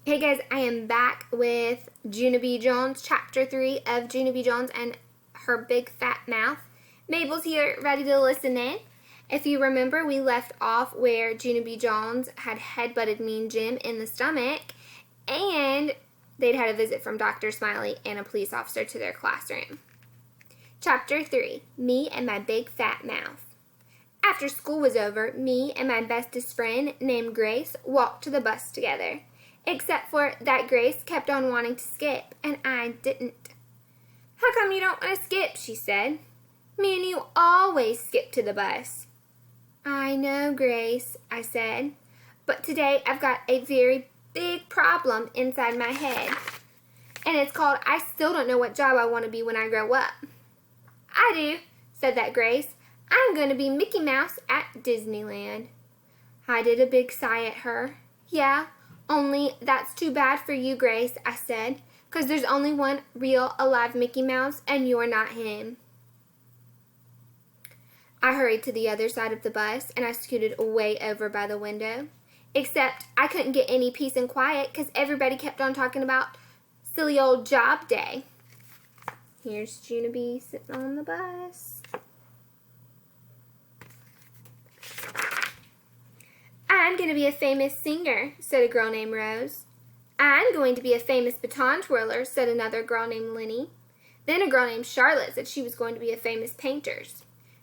Hey guys, I am back with Junie Jones, Chapter 3 of Junie Jones and her big fat mouth. Mabel's here, ready to listen in. If you remember, we left off where Junie Jones had headbutted Mean Jim in the stomach, and they'd had a visit from Dr. Smiley and a police officer to their classroom. Chapter 3, Me and My Big Fat Mouth. After school was over, me and my bestest friend named Grace walked to the bus together. Except for that Grace kept on wanting to skip, and I didn't. "How come you don't want to skip?" she said. "Me and you always skip to the bus." "I know, Grace," I said, "but today I've got a very big problem inside my head, and it's called I still don't know what job I want to be when I grow up." "I do," said that Grace. "I'm going to be Mickey Mouse at Disneyland." I did a big sigh at her. "Yeah, only that's too bad for you, Grace," I said, "'cause there's only one real alive Mickey Mouse, and you're not him." I hurried to the other side of the bus, and I scooted way over by the window. Except I couldn't get any peace and quiet, 'cause everybody kept on talking about silly old job day. Here's Junie sitting on the bus. "I'm going to be a famous singer," said a girl named Rose. "I'm going to be a famous baton twirler," said another girl named Lenny. Then a girl named Charlotte said she was going to be a famous painter.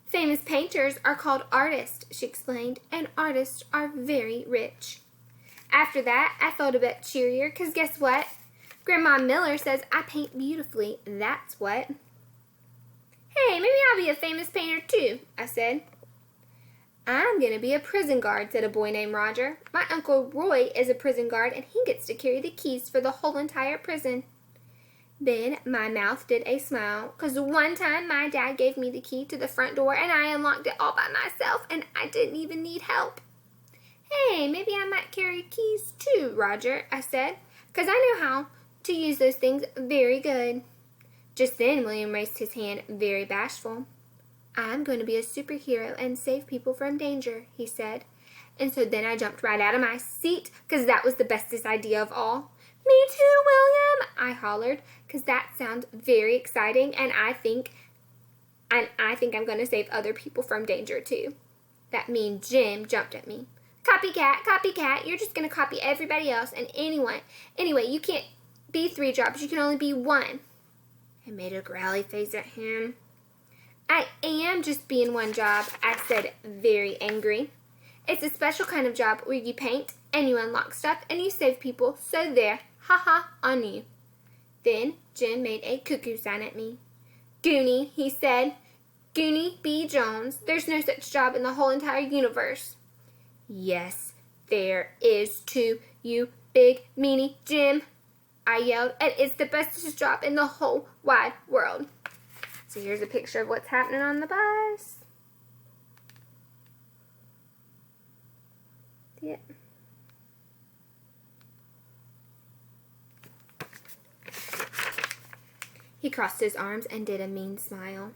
"Famous painters are called artists," she explained, "and artists are very rich." After that, I felt a bit cheerier, 'cause guess what? Grandma Miller says I paint beautifully, that's what. "Hey, maybe I'll be a famous painter too," I said. "I'm going to be a prison guard," said a boy named Roger. "My Uncle Roy is a prison guard, and he gets to carry the keys for the whole entire prison." Then my mouth did a smile, 'cause one time my dad gave me the key to the front door, and I unlocked it all by myself, and I didn't even need help. "Hey, maybe I might carry keys too, Roger," I said, "'cause I know how to use those things very good." Just then William raised his hand, very bashful. "I'm going to be a superhero and save people from danger," he said. And so then I jumped right out of my seat, 'cause that was the bestest idea of all. "Me too, William," I hollered, 'cause that sounds very exciting, and I think I'm going to save other people from danger too. That Mean Jim jumped at me. "Copycat, copycat, you're just going to copy everybody else and anyone. Anyway, you can't be 3 jobs, you can only be 1. I made a growly face at him. "I am just being 1 job," I said, very angry. "It's a special kind of job where you paint and you unlock stuff and you save people, so there, ha-ha on you." Then Jim made a cuckoo sign at me. "Junie," he said, "Junie B. Jones, there's no such job in the whole entire universe." "Yes, there is too, you big meanie Jim," I yelled, "and it's the bestest job in the whole wide world." So here's a picture of what's happening on the bus. Yeah. He crossed his arms and did a mean smile.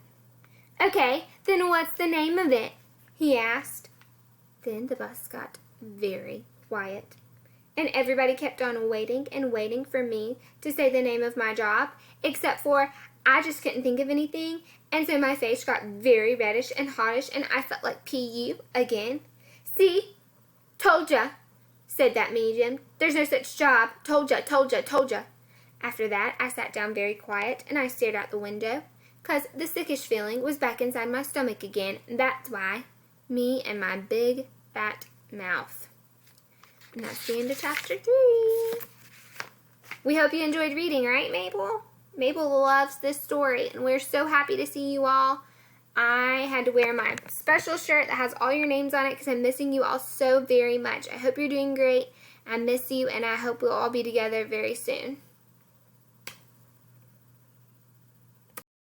"Okay, then what's the name of it?" he asked. Then the bus got very quiet, and everybody kept on waiting and waiting for me to say the name of my job, except for I just couldn't think of anything, and so my face got very reddish and hottish, and I felt like P.U. again. "See? Told ya," said that Mean Jim. "There's no such job. Told ya, told ya, told ya." After that, I sat down very quiet, and I stared out the window, 'cause the sickish feeling was back inside my stomach again, and that's why. Me and my big, fat mouth. And that's the end of Chapter 3. We hope you enjoyed reading, right, Mabel? Mabel loves this story, and we're so happy to see you all. I had to wear my special shirt that has all your names on it because I'm missing you all so very much. I hope you're doing great. I miss you, and I hope we'll all be together very soon.